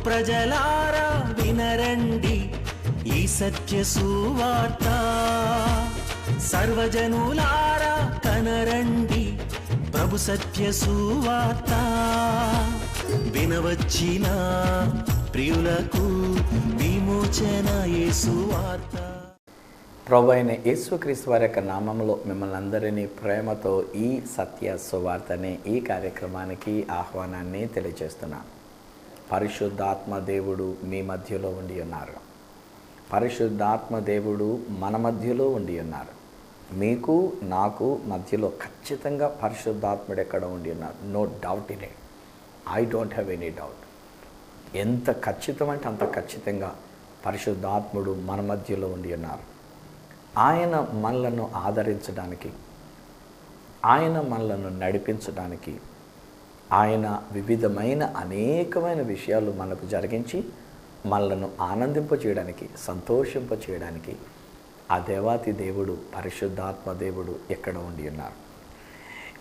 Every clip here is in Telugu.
ప్రజలారా వినరండి ఈ సత్య సువార్త, సర్వజనులారా కనరండి ప్రభు సత్య సువార్త. వినవచ్చిన ప్రియులకు విమోచన యేసు వార్త. ప్రభు అయిన యేసుక్రీస్తు వారి యొక్క నామంలో మిమ్మల్ని అందరినీ ప్రేమతో ఈ సత్య సువార్త అనే ఈ కార్యక్రమానికి ఆహ్వానాన్ని తెలియజేస్తున్నాను. పరిశుద్ధాత్మ దేవుడు మీ మధ్యలో ఉండి ఉన్నారు. పరిశుద్ధాత్మ దేవుడు మన మధ్యలో ఉండి ఉన్నారు. మీకు నాకు మధ్యలో ఖచ్చితంగా పరిశుద్ధాత్ముడు ఎక్కడ ఉండి ఉన్నారు. No doubt in it. I don't have any doubt. ఎంత ఖచ్చితం అంటే అంత ఖచ్చితంగా పరిశుద్ధాత్ముడు మన మధ్యలో ఉండి ఉన్నారు. ఆయన మనలను ఆదరించడానికి, ఆయన మనలను నడిపించడానికి, ఆయన వివిధమైన అనేకమైన విషయాలు మనకు జరిగించి మనలను ఆనందింపచేయడానికి, సంతోషింపచేయడానికి ఆ దేవాతి దేవుడు, పరిశుద్ధాత్మ దేవుడు ఎక్కడ ఉండి ఉన్నారు.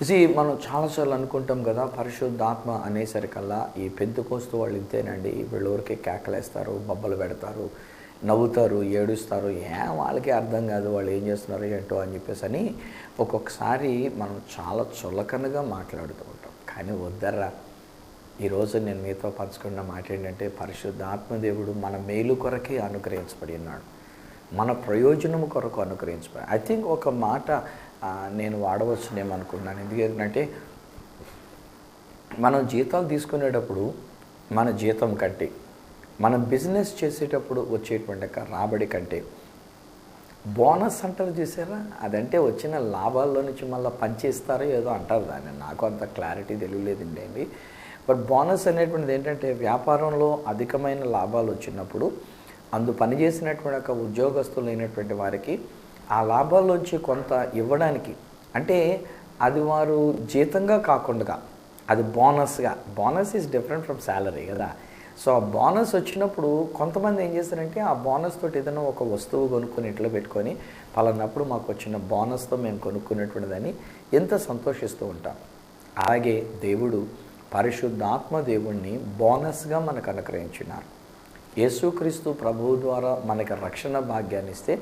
ఇది మనం చాలాసార్లు అనుకుంటాం కదా, పరిశుద్ధాత్మ అనేసరికల్లా ఈ పెంతెకోస్తు వాళ్ళు ఇంతేనండి, వీళ్ళ కేకలేస్తారు, బొబ్బలు పెడతారు, నవ్వుతారు, ఏడుస్తారు, వాళ్ళకి అర్థం కాదు వాళ్ళు ఏం చేస్తున్నారు ఏంటో అని చెప్పేసి అని ఒక్కొక్కసారి మనం చాలా చులకనగా మాట్లాడుతూ ఉంటాం. కానీ వద్దర్రా, ఈరోజు నేను మీతో పంచుకున్న మాట ఏంటంటే, పరిశుద్ధాత్మదేవుడు మన మేలు కొరకే అనుగ్రహించబడి ఉన్నాడు, మన ప్రయోజనము కొరకు అనుగ్రహించబడి. ఐ థింక్ ఒక మాట నేను వాడవచ్చునేమనుకున్నాను. ఎందుకంటే మనం జీతాలు తీసుకునేటప్పుడు మన జీతం కంటే, మనం బిజినెస్ చేసేటప్పుడు వచ్చేటువంటి రాబడి కంటే బోనస్ అంటారు చూసారా, అదంటే వచ్చిన లాభాల్లో నుంచి మళ్ళీ పనిచేస్తారో ఏదో అంటారు దాన్ని, నాకు అంత క్లారిటీ తెలియలేదండి. బట్ బోనస్ అనేటువంటిది ఏంటంటే, వ్యాపారంలో అధికమైన లాభాలు వచ్చినప్పుడు అందు పనిచేసినటువంటి ఒక ఉద్యోగస్తులు అయినటువంటి వారికి ఆ లాభాల్లోంచి కొంత ఇవ్వడానికి, అంటే అది వారు జీతంగా కాకుండా అది బోనస్గా, bonus is different from salary కదా. సో ఆ బోనస్ వచ్చినప్పుడు కొంతమంది ఏం చేస్తారంటే, ఆ బోనస్ తోటి ఏదైనా ఒక వస్తువు కొనుక్కొని ఇంట్లో పెట్టుకొని పలానప్పుడు మాకు వచ్చిన బోనస్తో మేము కొనుక్కునేటువంటిదని ఎంత సంతోషిస్తూ ఉంటాం. అలాగే దేవుడు పరిశుద్ధాత్మ దేవుణ్ణి బోనస్గా మనకు అనుగ్రహించినారు. యేసుక్రీస్తు ప్రభువు ద్వారా మనకి రక్షణ భాగ్యాన్ని ఇస్తే,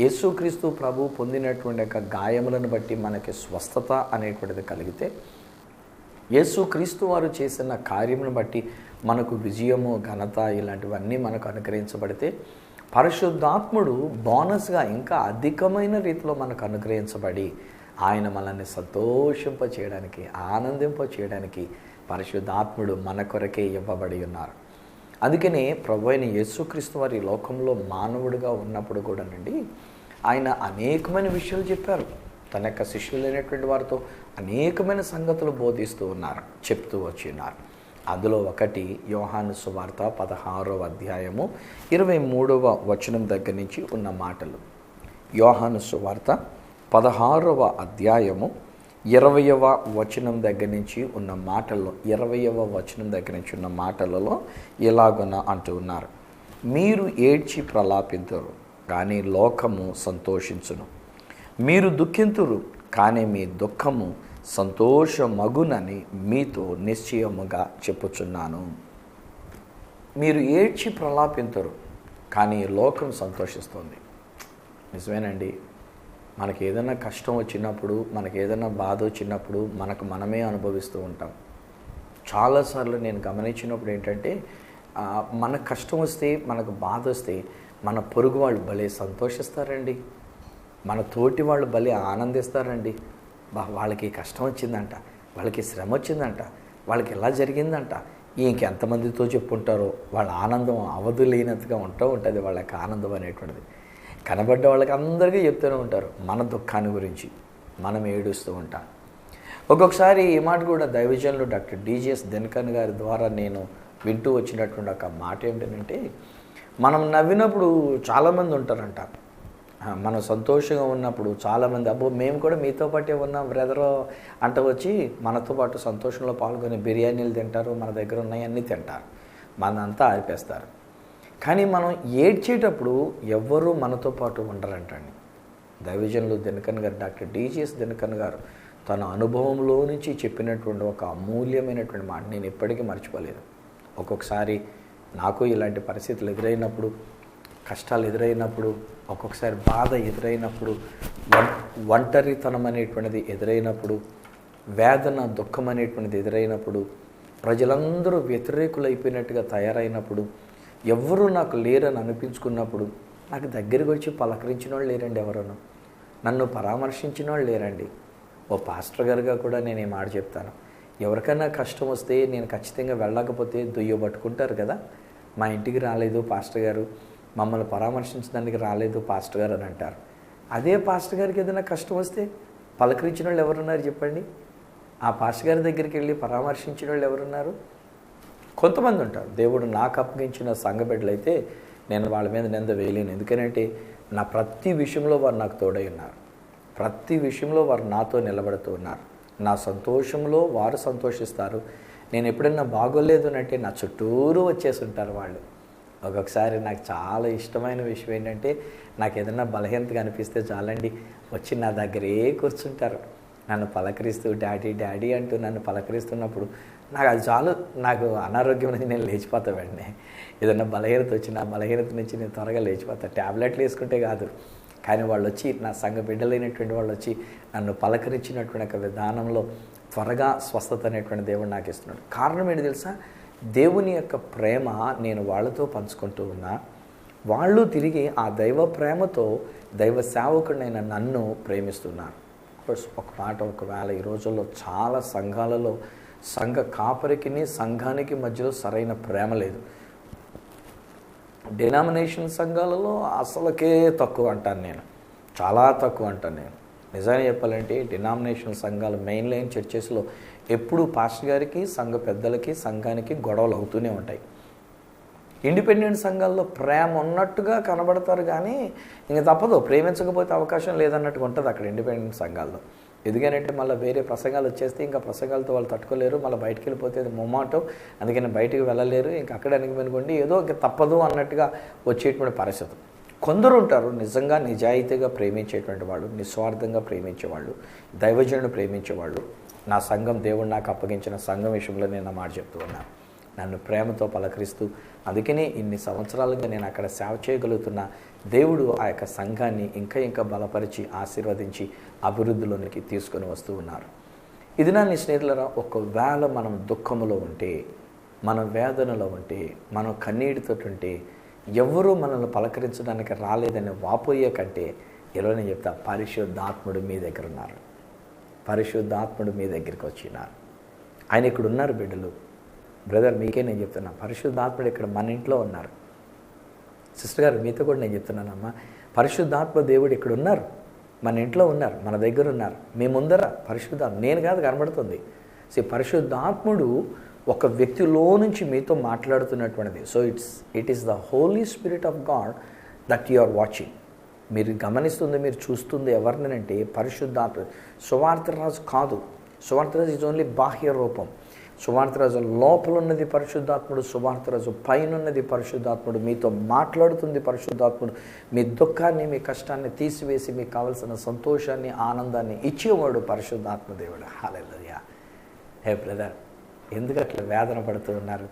యేసుక్రీస్తు ప్రభు పొందినటువంటి యొక్క గాయములను బట్టి మనకి స్వస్థత అనేటువంటిది కలిగితే, యేసుక్రీస్తు వారు చేసిన కార్యమును బట్టి మనకు విజయము, ఘనత ఇలాంటివన్నీ మనకు అనుగ్రహించబడితే, పరిశుద్ధాత్ముడు బోనస్గా ఇంకా అధికమైన రీతిలో మనకు అనుగ్రహించబడి ఆయన మనల్ని సంతోషింప చేయడానికి, ఆనందింప చేయడానికి పరిశుద్ధాత్ముడు మన కొరకే ఇవ్వబడి ఉన్నారు. అందుకనే ప్రభు అయిన యేసుక్రీస్తు వారి లోకంలో మానవుడిగా ఉన్నప్పుడు కూడానండి, ఆయన అనేకమైన విషయాలు చెప్పారు. తన యొక్క శిష్యులైనటువంటి వారితో అనేకమైన సంగతులు బోధిస్తూ ఉన్నారు, చెప్తూ వచ్చి ఉన్నారు. అందులో ఒకటి యోహాను సువార్త 16వ అధ్యాయము 23వ వచనం దగ్గర నుంచి ఉన్న మాటలు. యోహాను సువార్త 16వ అధ్యాయము 20వ వచనం దగ్గర నుంచి ఉన్న మాటల్లో, 20వ వచనం దగ్గర నుంచి ఉన్న మాటలలో ఇలాగున అంటూ ఉన్నారు. మీరు ఏడ్చి ప్రలాపింతురు, కానీ లోకము సంతోషించును. మీరు దుఃఖింతురు, కానీ మీ దుఃఖము సంతోషమగునని మీతో నిశ్చయముగా చెప్పుచున్నాను. మీరు ఏడ్చి ప్రలాపింతురు, కానీ లోకం సంతోషిస్తుంది. నిజమేనండి. మనకి ఏదైనా కష్టం వచ్చినప్పుడు, మనకి ఏదైనా బాధ వచ్చినప్పుడు మనకు మనమే అనుభవిస్తూ ఉంటాం. చాలాసార్లు నేను గమనించినప్పుడు ఏంటంటే, మనకు కష్టం వస్తే, మనకు బాధ వస్తే మన పొరుగు వాళ్ళు భలే సంతోషిస్తారండి, మన తోటి వాళ్ళు భలే ఆనందిస్తారండి. వాళ్ళకి కష్టం వచ్చిందంట, వాళ్ళకి శ్రమ వచ్చిందంట, వాళ్ళకి ఎలా జరిగిందంట, ఇంకెంతమందితో చెప్పుంటారో, వాళ్ళ ఆనందం అవధు లేనంతగా ఉంటుంది. వాళ్ళ యొక్క ఆనందం అనేటువంటిది కనబడ్డ వాళ్ళకి అందరికీ చెప్తూనే ఉంటారు మన దుఃఖాన్ని గురించి, మనం ఏడుస్తూ ఉంటాం. ఒక్కొక్కసారి ఈ మాట కూడా దైవజనులు డాక్టర్ డిజిఎస్ దినకర్ గారి ద్వారా నేను వింటూ వచ్చినటువంటి ఒక మాట ఏంటంటే, మనం నవ్వినప్పుడు చాలామంది ఉంటారంట, మనం సంతోషంగా ఉన్నప్పుడు చాలామంది అబ్బో మేము కూడా మీతో పాటే ఉన్నాం బ్రదర్ అంట వచ్చి మనతో పాటు సంతోషంలో పాల్గొని బిర్యానీలు తింటారు, మన దగ్గర ఉన్నాయన్నీ తింటారు, మనంతా ఆరిపేస్తారు. కానీ మనం ఏడ్చేటప్పుడు ఎవ్వరూ మనతో పాటు ఉండరంటండి. దైవజనులు దినకర్ గారు, డాక్టర్ డిజిఎస్ దినకర్ గారు తన అనుభవంలో నుంచి చెప్పినటువంటి ఒక అమూల్యమైనటువంటి మాట నేను ఎప్పటికీ మర్చిపోలేదు. ఒక్కొక్కసారి నాకు ఇలాంటి పరిస్థితులు ఎదురైనప్పుడు, కష్టాలు ఎదురైనప్పుడు, ఒక్కొక్కసారి బాధ ఎదురైనప్పుడు, ఒంటరితనం అనేటువంటిది ఎదురైనప్పుడు, వేదన దుఃఖం అనేటువంటిది ఎదురైనప్పుడు, ప్రజలందరూ వ్యతిరేకులైపోయినట్టుగా తయారైనప్పుడు, ఎవ్వరూ నాకు లేరని అనిపించుకున్నప్పుడు, నాకు దగ్గరికి వచ్చి పలకరించిన వాళ్ళు లేరండి, ఎవరన్నా నన్ను పరామర్శించిన వాళ్ళు లేరండి. ఓ పాస్టర్ గారుగా కూడా నేను ఈ మాట చెప్తాను, ఎవరికైనా కష్టం వస్తే నేను ఖచ్చితంగా వెళ్ళకపోతే దుయ్య పట్టుకుంటారు కదా. మా ఇంటికి రాలేదు పాస్టర్ గారు, మమ్మల్ని పరామర్శించడానికి రాలేదు పాస్టర్ గారు అని అంటారు. అదే పాస్టర్ గారికి ఏదైనా కష్టం వస్తే పలకరించిన వాళ్ళు ఎవరున్నారు చెప్పండి? ఆ పాస్టర్ గారి దగ్గరికి వెళ్ళి పరామర్శించిన వాళ్ళు ఎవరున్నారు? కొంతమంది ఉంటారు. దేవుడు నాకు అప్పగించిన సంఘ బిడ్డలైతే నేను వాళ్ళ మీద నింద వేయలేను. ఎందుకంటే నా ప్రతి విషయంలో వారు నాకు తోడై ఉన్నారు. ప్రతి విషయంలో వారు నాతో నిలబడుతూ ఉన్నారు. నా సంతోషంలో వారు సంతోషిస్తారు. నేను ఎప్పుడైనా బాగోలేదు అంటే నా చుట్టూరు వచ్చేసి ఉంటారు వాళ్ళు. ఒక్కొక్కసారి నాకు చాలా ఇష్టమైన విషయం ఏంటంటే, నాకు ఏదైనా బలహీనతగా అనిపిస్తే చాలండి, వచ్చి నా దగ్గరే కూర్చుంటారు. నన్ను పలకరిస్తూ డాడీ డాడీ అంటూ నన్ను పలకరిస్తున్నప్పుడు నాకు అది చాలు. నాకు అనారోగ్యం నుంచి నేను లేచిపోతా వెంటనే. ఏదైనా బలహీనత వచ్చిన ఆ బలహీనత నుంచి నేను త్వరగా లేచిపోతా. ట్యాబ్లెట్లు వేసుకుంటే కాదు, కానీ వాళ్ళు వచ్చి, నా సంఘ బిడ్డలైనటువంటి వాళ్ళు వచ్చి నన్ను పలకరించినటువంటి ఒక విధానంలో త్వరగా స్వస్థత అనేటువంటి దేవుడు నాకు ఇస్తున్నాడు. కారణం ఏంటి తెలుసా? దేవుని యొక్క ప్రేమ నేను వాళ్ళతో పంచుకుంటూ ఉన్నా, వాళ్ళు తిరిగి ఆ దైవ ప్రేమతో దైవ సేవకుడైన నన్ను ప్రేమిస్తున్నారు. ఒక మాట, ఒకవేళ ఈ రోజుల్లో చాలా సంఘాలలో సంఘ కాపరికి సంఘానికి మధ్యలో సరైన ప్రేమ లేదు. డినామినేషన్ సంఘాలలో అసలుకే తక్కువ అంటాను నేను, చాలా తక్కువ అంటాను నేను. నిజంగా చెప్పాలంటే డినామినేషన్ సంఘాలు, మెయిన్ లైన్ చర్చెస్లో ఎప్పుడు పాస్టర్ గారికి, సంఘ పెద్దలకి, సంఘానికి గొడవలు అవుతూనే ఉంటాయి. ఇండిపెండెంట్ సంఘాల్లో ప్రేమ ఉన్నట్టుగా కనబడతారు, కానీ ఇంక తప్పదు, ప్రేమించకపోతే అవకాశం లేదన్నట్టుగా ఉంటుంది అక్కడ ఇండిపెండెంట్ సంఘాల్లో. ఎందుకంటే మళ్ళీ వేరే ప్రసంగాలు వచ్చేస్తే ఇంకా ప్రసంగాలతో వాళ్ళు తట్టుకోలేరు, మళ్ళీ బయటికి వెళ్ళిపోతే అది మొమాటం, అందుకని బయటికి వెళ్ళలేరు. ఇంకా అక్కడ అనుకోండి ఏదో ఇంకా తప్పదు అన్నట్టుగా వచ్చేటువంటి పరిస్థితి. కొందరు ఉంటారు నిజంగా నిజాయితీగా ప్రేమించేటువంటి వాళ్ళు, నిస్వార్థంగా ప్రేమించేవాళ్ళు, దైవజనుడు ప్రేమించేవాళ్ళు. నా సంఘం, దేవుడు నాకు అప్పగించిన సంఘం విషయంలో నేను మాట చెప్తూ ఉన్నాను. నన్ను ప్రేమతో పలకరిస్తూ, అందుకనే ఇన్ని సంవత్సరాలుగా నేను అక్కడ సేవ చేయగలుగుతున్న దేవుడు ఆ యొక్క సంఘాన్ని ఇంకా ఇంకా బలపరిచి, ఆశీర్వదించి అభివృద్ధిలోనికి తీసుకొని వస్తూ ఉన్నారు. ఇది నా నీ స్నేహితులరా, ఒకవేళ మనం దుఃఖములో ఉంటే, మనం వేదనలో ఉంటే, మనం కన్నీటితో ఉంటే, ఎవరూ మనల్ని పలకరించడానికి రాలేదని వాపోయే కంటే, ఈరోజు నేను చెప్తా, పరిశుద్ధాత్ముడు మీ దగ్గర ఉన్నారు. పరిశుద్ధాత్ముడు మీ దగ్గరికి వచ్చినారు. ఆయన ఇక్కడ ఉన్నారు బిడ్డలు. బ్రదర్, మీకే నేను చెప్తున్నా, పరిశుద్ధాత్ముడు ఇక్కడ మన ఇంట్లో ఉన్నారు. సిస్టర్ గారు, మీతో కూడా నేను చెప్తున్నానమ్మా, పరిశుద్ధాత్మ దేవుడు ఇక్కడ ఉన్నారు, మన ఇంట్లో ఉన్నారు, మన దగ్గర ఉన్నారు, మీ ముందర పరిశుద్ధాత్మ, నేను కాదు కనబడుతుంది. పరిశుద్ధాత్ముడు ఒక వ్యక్తిలో నుంచి మీతో మాట్లాడుతున్నటువంటిది. So it is the Holy Spirit of God that you are watching. మీరు గమనిస్తుంది, మీరు చూస్తుంది ఎవరినంటే పరిశుద్ధాత్మ. సువార్తరాజు కాదు, సువార్తరాజు ఈజ్ ఓన్లీ బాహ్య రూపం. సువార్తరాజు లోపల ఉన్నది పరిశుద్ధాత్ముడు, సువార్తరాజు పైన ఉన్నది పరిశుద్ధాత్ముడు. మీతో మాట్లాడుతుంది పరిశుద్ధాత్ముడు. మీ దుఃఖాన్ని, మీ కష్టాన్ని తీసివేసి మీకు కావలసిన సంతోషాన్ని, ఆనందాన్ని ఇచ్చేవాడు పరిశుద్ధాత్మ దేవుడు. హల్లెలూయా. హే బ్రదర్, ఎందుకు అట్లా వేదన పడుతూ ఉన్నారు?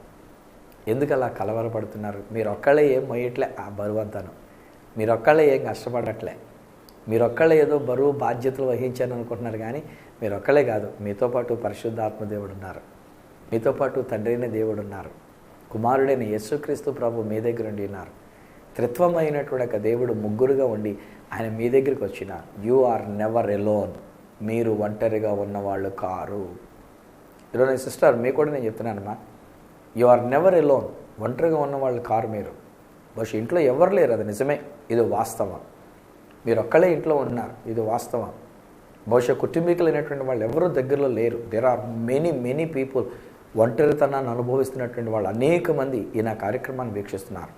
ఎందుకు అలా కలవరపడుతున్నారు? మీరు ఒక్కళ్ళే ఏం మొయ్యట్లే ఆ బరువంతాను, మీరు ఒక్కళ్ళే ఏం కష్టపడట్లే, మీరు ఒక్కళ్ళే ఏదో బరువు బాధ్యతలు వహించాను అనుకుంటున్నారు, కానీ మీరు ఒక్కళ్ళే కాదు, మీతో పాటు పరిశుద్ధాత్మ దేవుడు ఉన్నారు, మీతో పాటు తండ్రి అయిన దేవుడు ఉన్నారు, కుమారుడైన యేసుక్రీస్తు ప్రభు మీ దగ్గర ఉండి ఉన్నారు. త్రిత్వమైనటువంటి ఒక దేవుడు ముగ్గురుగా ఉండి ఆయన మీ దగ్గరికి వచ్చిన. You are never alone. మీరు ఒంటరిగా ఉన్నవాళ్ళు కారు. ఈరోజు సిస్టర్, మీకు కూడా నేను చెప్తున్నానమ్మా, యు ఆర్ నెవర్ ఎలోన్. ఒంటరిగా ఉన్నవాళ్ళు కారు మీరు. బహుశా ఇంట్లో ఎవరు లేరు, అది నిజమే, ఇది వాస్తవం. మీరు ఒక్కళ్ళే ఇంట్లో ఉన్నారు, ఇది వాస్తవం. బహుశా కుటుంబీకులైనటువంటి వాళ్ళు ఎవరూ దగ్గరలో లేరు. దేర్ ఆర్ మెనీ పీపుల్ ఒంటరితనాన్ని అనుభవిస్తున్నటువంటి వాళ్ళు అనేక మంది ఈ నా కార్యక్రమాన్ని వీక్షిస్తున్నారు.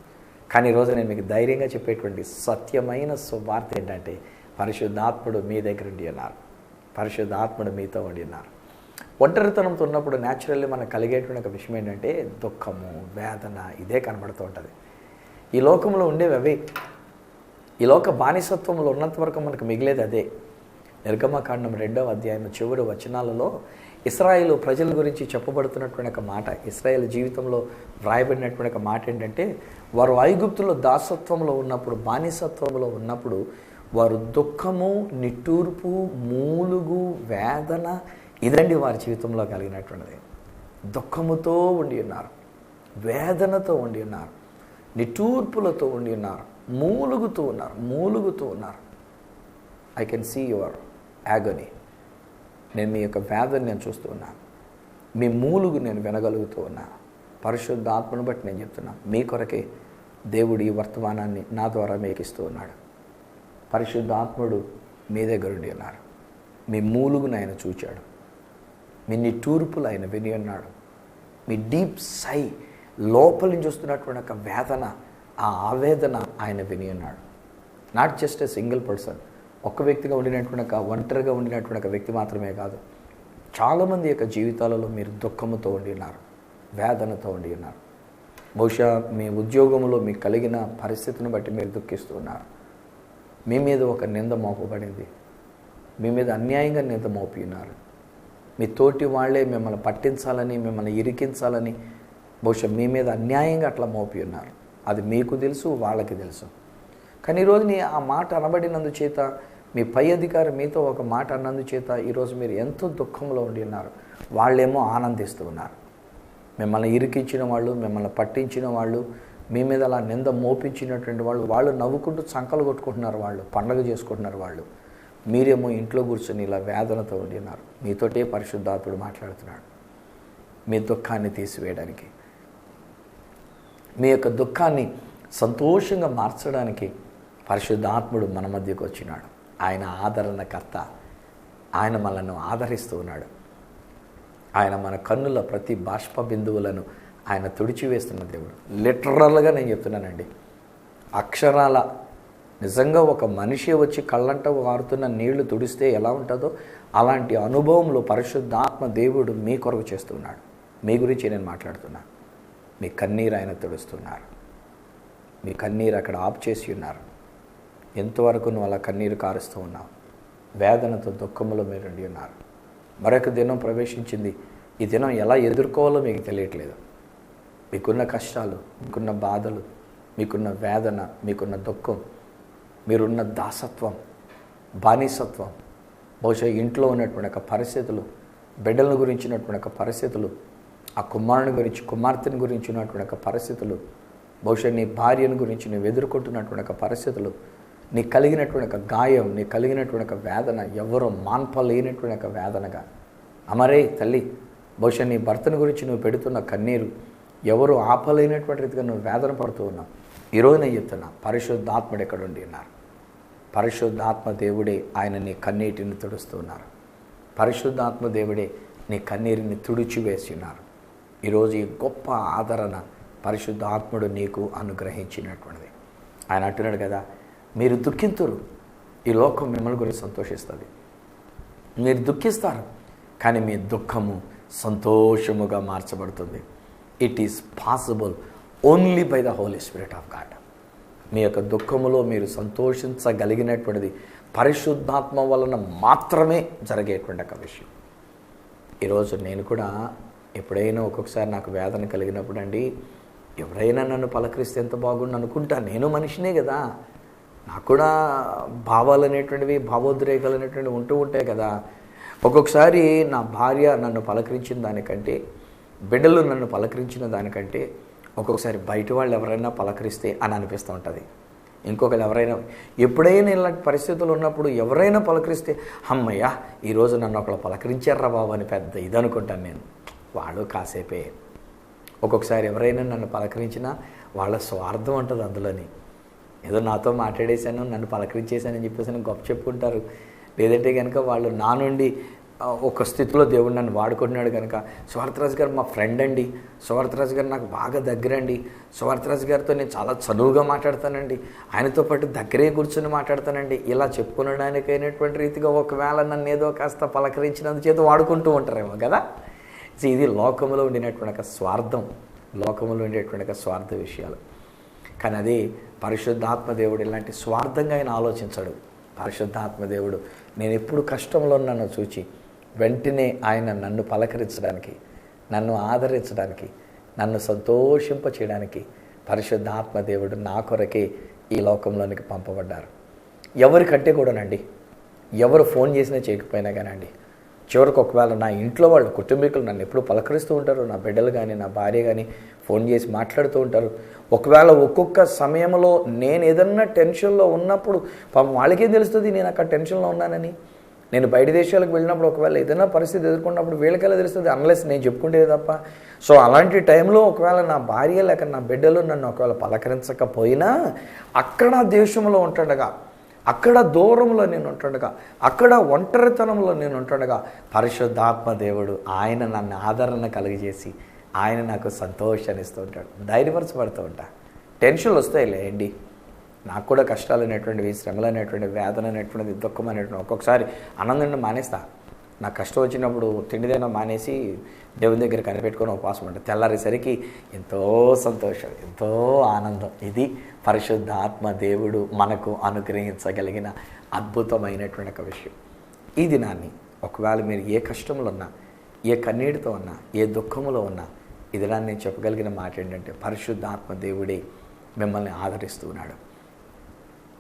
కానీ ఈరోజు నేను మీకు ధైర్యంగా చెప్పేటువంటి సత్యమైన సువార్త ఏంటంటే, పరిశుద్ధాత్ముడు మీ దగ్గర ఉండి ఉన్నారు, పరిశుద్ధాత్ముడు మీతో ఉండి ఉన్నారు. ఒంటరితనంతో ఉన్నప్పుడు న్యాచురల్లీ మనకు కలిగేటువంటి ఒక విషయం ఏంటంటే దుఃఖము, వేదన, ఇదే కనబడుతూ ఉంటుంది. ఈ లోకంలో ఉండేవి అవే. ఈ లోక బానిసత్వంలో ఉన్నంత వరకు మనకు మిగిలేది అదే. నిర్గమకాండం 2వ అధ్యాయం చివరి వచనాలలో ఇశ్రాయేలు ప్రజల గురించి చెప్పబడుతున్నటువంటి ఒక మాట, ఇశ్రాయేల్ జీవితంలో వ్రాయబడినటువంటి ఒక మాట ఏంటంటే, వారు ఐగుప్తులో దాసత్వంలో ఉన్నప్పుడు, బానిసత్వంలో ఉన్నప్పుడు వారు దుఃఖము, నిట్టూర్పు, మూలుగు, వేదన, ఇదండి వారి జీవితంలో కలిగినటువంటిది. దుఃఖముతో ఉండి ఉన్నారు, వేదనతో ఉండి ఉన్నారు, నిట్టూర్పులతో ఉండి ఉన్నారు, మూలుగుతూ ఉన్నారు. I can see your agony. నేను మీ యొక్క వేదన నేను చూస్తూ ఉన్నాను, మీ మూలుగు నేను వినగలుగుతూ ఉన్నాను. పరిశుద్ధ ఆత్మను బట్టి నేను చెప్తున్నాను, మీ కొరకే దేవుడు ఈ వర్తమానాన్ని నా ద్వారా మీకు ఇస్తూ ఉన్నాడు. పరిశుద్ధ ఆత్ముడు మీ దగ్గర ఉండి ఉన్నారు. మీ మూలుగును ఆయన చూచాడు, మీ నిట్టూర్పులు ఆయన విని ఉన్నాడు, మీ డీప్ సై లోపల నుంచి వస్తున్నటువంటి ఒక వేదన, ఆ ఆవేదన ఆయన విని ఉన్నాడు. Not just a single person, ఒక్క వ్యక్తిగా ఉండినటువంటి ఒక ఒంటరిగా ఉండినటువంటి ఒక వ్యక్తి మాత్రమే కాదు, చాలామంది యొక్క జీవితాలలో మీరు దుఃఖముతో ఉండి ఉన్నారు, వేదనతో ఉండి ఉన్నారు. బహుశా మీ ఉద్యోగంలో మీకు కలిగిన పరిస్థితిని బట్టి మీరు దుఃఖిస్తూ ఉన్నారు. మీ మీద ఒక నింద మోపబడింది, మీ మీద అన్యాయంగా నింద మోపి ఉన్నారు. మీ తోటి వాళ్ళే మిమ్మల్ని పట్టించాలని, మిమ్మల్ని ఇరికించాలని బహుశా మీ మీద అన్యాయంగా అట్లా మోపి ఉన్నారు. అది మీకు తెలుసు, వాళ్ళకి తెలుసు. కానీ ఈరోజు ఆ మాట అనబడినందుచేత, మీ పై అధికారి మీతో ఒక మాట అన్నందుచేత ఈరోజు మీరు ఎంతో దుఃఖంలో ఉండి ఉన్నారు. వాళ్ళేమో ఆనందిస్తూ ఉన్నారు. మిమ్మల్ని ఇరికించిన వాళ్ళు, మిమ్మల్ని పట్టించిన వాళ్ళు, మీ మీద అలా నింద మోపించినటువంటి వాళ్ళు నవ్వుకుంటూ చంకలు కొట్టుకుంటున్నారు, వాళ్ళు పండగ చేసుకుంటున్నారు. వాళ్ళు మీరేమో ఇంట్లో కూర్చొని ఇలా వేదనతో ఉండి ఉన్నారు. మీతోటే పరిశుద్ధాత్ముడు మాట్లాడుతున్నాడు మీ దుఃఖాన్ని తీసివేయడానికి, మీ యొక్క దుఃఖాన్ని సంతోషంగా మార్చడానికి పరిశుద్ధాత్ముడు మన మధ్యకు వచ్చినాడు. ఆయన ఆదరణకర్త, ఆయన మనల్ని ఆదరిస్తూ ఉన్నాడు. ఆయన మన కన్నుల ప్రతి బాష్ప బిందువులను ఆయన తుడిచివేస్తున్న దేవుడు. లిటరల్గా నేను చెప్తున్నానండి, అక్షరాల నిజంగా ఒక మనిషి వచ్చి కళ్ళంట వారుతున్న నీళ్లు తుడిస్తే ఎలా ఉంటుందో అలాంటి అనుభవంలో పరిశుద్ధాత్మ దేవుడు మీ కొరకు చేస్తున్నాడు. మీ గురించి నేను మాట్లాడుతున్నాను. మీ కన్నీరు ఆయన తుడుస్తున్నారు. మీ కన్నీరు అక్కడ ఆఫ్ చేసి ఉన్నారు. ఎంతవరకు నువ్వు అలా కన్నీరు కారుస్తూ ఉన్నావు, వేదనతో దుఃఖంలో మీరు ఉండి ఉన్నారు. మరొక దినం ప్రవేశించింది. ఈ దినం ఎలా ఎదుర్కోవాలో మీకు తెలియట్లేదు. మీకున్న కష్టాలు, మీకున్న బాధలు, మీకున్న వేదన, మీకున్న దుఃఖం, మీరున్న దాసత్వం, బానిసత్వం, బహుశా ఇంట్లో ఉన్నటువంటి ఒక పరిస్థితులు, బిడ్డల గురించినటువంటి ఒక పరిస్థితులు, ఆ కుమారుని గురించి, కుమార్తెని గురించి ఉన్నటువంటి ఒక పరిస్థితులు, బహుశా నీ భార్యను గురించి నువ్వు ఎదుర్కొంటున్నటువంటి ఒక పరిస్థితులు, నీకు కలిగినటువంటి ఒక గాయం, నీకు కలిగినటువంటి ఒక వేదన ఎవరో మాన్పలేనటువంటి ఒక వేదనగా, అమరే తల్లి, బహుశా నీ భర్తను గురించి నువ్వు పెడుతున్న కన్నీరు ఎవరు ఆపలేనటువంటి రీతిగా నువ్వు వేదన పడుతూ ఉన్నావు. ఈరోజు నేను చెప్తున్నా, పరిశుద్ధాత్ముడు ఎక్కడ ఉండి ఉన్నారు. పరిశుద్ధాత్మ దేవుడే ఆయన నీ కన్నీటిని తుడుస్తూ ఉన్నారు. పరిశుద్ధాత్మ దేవుడే నీ కన్నీరుని తుడిచివేసి ఉన్నారు. ఈరోజు ఈ గొప్ప ఆదరణ పరిశుద్ధాత్ముడు నీకు అనుగ్రహించినటువంటిది. ఆయన అంటున్నాడు కదా, మీరు దుఃఖింతురు, ఈ లోకం మిమ్మల్ని గురించి సంతోషిస్తుంది. మీరు దుఃఖిస్తారు, కానీ మీ దుఃఖము సంతోషముగా మార్చబడుతుంది. It is possible only by the Holy Spirit of God. మీ యొక్క దుఃఖములో మీరు సంతోషించగలిగినటువంటిది పరిశుద్ధాత్మ వలన మాత్రమే జరిగేటువంటి ఒక విషయం. ఈరోజు నేను కూడా ఎప్పుడైనా ఒక్కొక్కసారి నాకు వేదన కలిగినప్పుడు అండి, ఎవరైనా నన్ను పలకరిస్తే ఎంత బాగుండు అనుకుంటా. నేను మనిషినే కదా, నాకు కూడా భావాలు అనేటువంటివి, భావోద్రేకాలు అనేటువంటివి ఉంటూ ఉంటాయి కదా. ఒక్కొక్కసారి నా భార్య నన్ను పలకరించిన దానికంటే, బిడ్డలు నన్ను పలకరించిన దానికంటే ఒక్కొక్కసారి బయట వాళ్ళు ఎవరైనా పలకరిస్తే అని అనిపిస్తూ ఉంటుంది. ఇంకొకరు ఎవరైనా, ఎప్పుడైనా ఇలాంటి పరిస్థితులు ఉన్నప్పుడు ఎవరైనా పలకరిస్తే, అమ్మయ్య ఈరోజు నన్ను ఒకళ్ళు పలకరించారా బాబు అని పెద్ద ఇది అనుకుంటాను నేను. వాళ్ళు కాసేపే. ఒక్కొక్కసారి ఎవరైనా నన్ను పలకరించినా వాళ్ళ స్వార్థం ఉంటుంది అందులోని. ఏదో నాతో మాట్లాడేశాను, నన్ను పలకరించేశానని చెప్పేసి గొప్ప చెప్పుకుంటారు. లేదంటే కనుక వాళ్ళు నా నుండి ఒక స్థితిలో దేవుడు నన్ను వాడుకుంటున్నాడు కనుక, సువార్తరాజు గారు మా ఫ్రెండ్ అండి, సువార్తరాజు గారు నాకు బాగా దగ్గరండి, సువార్తరాజు గారితో నేను చాలా చనువుగా మాట్లాడతానండి, ఆయనతో పాటు దగ్గరే కూర్చొని మాట్లాడతానండి, ఇలా చెప్పుకునడానికైనటువంటి రీతిగా ఒకవేళ నన్ను ఏదో కాస్త పలకరించినందుచేత వాడుకుంటూ ఉంటారేమో కదా. ఇది లోకంలో ఉండినటువంటి ఒక స్వార్థం, లోకంలో ఉండేటువంటి ఒక స్వార్థ విషయాలు. కానీ అదే పరిశుద్ధాత్మ దేవుడు ఇలాంటి స్వార్థంగా ఆయన ఆలోచించాడు. పరిశుద్ధాత్మ దేవుడు నేను ఎప్పుడు కష్టంలో నన్ను చూచి వెంటనే ఆయన నన్ను పలకరించడానికి, నన్ను ఆదరించడానికి, నన్ను సంతోషింప చేయడానికి పరిశుద్ధాత్మ దేవుడు నా కొరకే ఈ లోకంలోనికి పంపబడ్డారు. ఎవరికంటే కూడానండి, ఎవరు ఫోన్ చేసినా చేయకపోయినా కానండి, చివరికి ఒకవేళ నా ఇంట్లో వాళ్ళు కుటుంబీకులు నన్ను ఎప్పుడూ పలకరిస్తూ ఉంటారు, నా బిడ్డలు కానీ నా భార్య కానీ ఫోన్ చేసి మాట్లాడుతూ ఉంటారు. ఒకవేళ ఒక్కొక్క సమయంలో నేను ఏదన్నా టెన్షన్లో ఉన్నప్పుడు పాపం వాళ్ళకేం తెలుస్తుంది నేను అక్కడ టెన్షన్లో ఉన్నానని. నేను బయట దేశాలకు వెళ్ళినప్పుడు ఒకవేళ ఏదైనా పరిస్థితి ఎదుర్కొన్నప్పుడు వీళ్ళకెలా తెలుస్తుంది, అన్లెస్ నేను చెప్పుకుంటే తప్ప. సో అలాంటి టైంలో ఒకవేళ నా భార్య లేక నా బిడ్డలు నన్ను ఒకవేళ పలకరించకపోయినా, అక్కడ దేశంలో ఉంటుండగా, అక్కడ దూరంలో నేను ఉంటుండగా, అక్కడ ఒంటరితనంలో నేను ఉంటుండగా పరిశుద్ధాత్మ దేవుడు ఆయన నన్ను ఆదరణ కలిగజేసి ఆయన నాకు సంతోషాన్ని ఇస్తూ ఉంటాడు. ధైర్యపరచబడుతూ ఉంటా. టెన్షన్లు వస్తాయిలే అండి, నాకు కూడా కష్టాలు అనేటువంటివి, శ్రమలు అనేటువంటివి, వేదన అనేటువంటిది, దుఃఖం అనేటువంటి ఒక్కొక్కసారి ఆనందాన్ని మానేస్తా. నాకు కష్టం వచ్చినప్పుడు తిండిదైనా మానేసి దేవుని దగ్గర కనిపెట్టుకొని ఉపవాసం ఉంటాను. తెల్లారేసరికి ఎంతో సంతోషం, ఎంతో ఆనందం. ఇది పరిశుద్ధాత్మ దేవుడు మనకు అనుగ్రహించగలిగిన అద్భుతమైనటువంటి ఒక విషయం. ఈ దినాన్ని ఒకవేళ మీరు ఏ కష్టంలో ఉన్నా, ఏ కన్నీటితో ఉన్నా, ఏ దుఃఖంలో ఉన్నా, ఈ దినాన్ని నేను చెప్పగలిగిన మాట ఏంటంటే పరిశుద్ధాత్మ దేవుడే మిమ్మల్ని ఆదరిస్తూ ఉన్నాడు.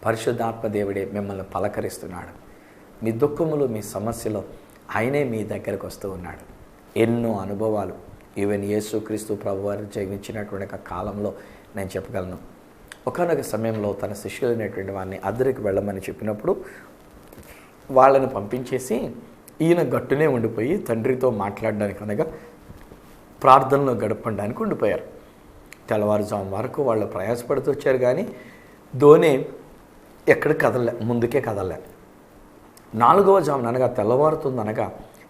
పరిశుద్ధాత్మ దేవుడే మిమ్మల్ని పలకరిస్తున్నాడు. మీ దుఃఖములు, మీ సమస్యలో ఆయనే మీ దగ్గరకు వస్తూ ఉన్నాడు. ఎన్నో అనుభవాలు ఈవెన్ యేసుక్రీస్తు ప్రభువారు జీవించినటువంటి ఒక కాలంలో నేను చెప్పగలను. ఒకానొక సమయంలో తన శిష్యులైనటువంటి వారిని అద్దరికి వెళ్ళమని చెప్పినప్పుడు వాళ్ళని పంపించేసి ఈయన గట్టునే ఉండిపోయి తండ్రితో మాట్లాడడానికి అనగా ప్రార్థనలో గడపడానికి ఉండిపోయారు. తెల్లవారుజాము వరకు వాళ్ళు ప్రయాసపడుతూ వచ్చారు, కానీ ధోని ఎక్కడ కదలలే, ముందుకే కదలలే. 4వ జామున అనగా తెల్లవారుతుందనగా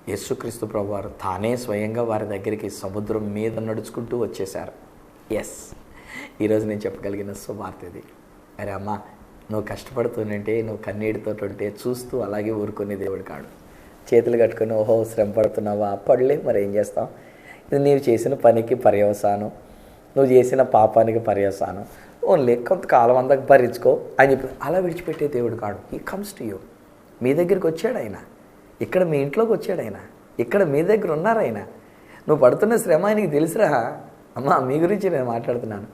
యేసుక్రీస్తు ప్రభువారు తానే స్వయంగా వారి దగ్గరికి సముద్రం మీద నడుచుకుంటూ వచ్చేశారు. ఎస్, ఈరోజు నేను చెప్పగలిగిన సువార్త ఇది. అరే అమ్మ, నువ్వు కష్టపడుతుంటే, నువ్వు కన్నీటితో ఉంటే చూస్తూ అలాగే ఊరుకునే దేవుడు కాడు. చేతులు కట్టుకుని ఓహో శ్రమ పడుతున్నావా, పడలే, మరి ఏం చేస్తాం, ఇది నీవు చేసిన పనికి పర్యవసానం, నువ్వు చేసిన పాపానికి పర్యవసానం, ఓన్లీ కొంతకాలం అందాక భరించుకో అని చెప్పి అలా విడిచిపెట్టే దేవుడు కాడు. He comes to you. మీ దగ్గరికి వచ్చాడు ఆయన, ఇక్కడ మీ ఇంట్లోకి వచ్చాడు ఆయన, ఇక్కడ మీ దగ్గర ఉన్నారు ఆయన. నువ్వు పడుతున్న శ్రమ ఆయనకి తెలుసురా అమ్మా, మీ గురించి నేను మాట్లాడుతున్నాను.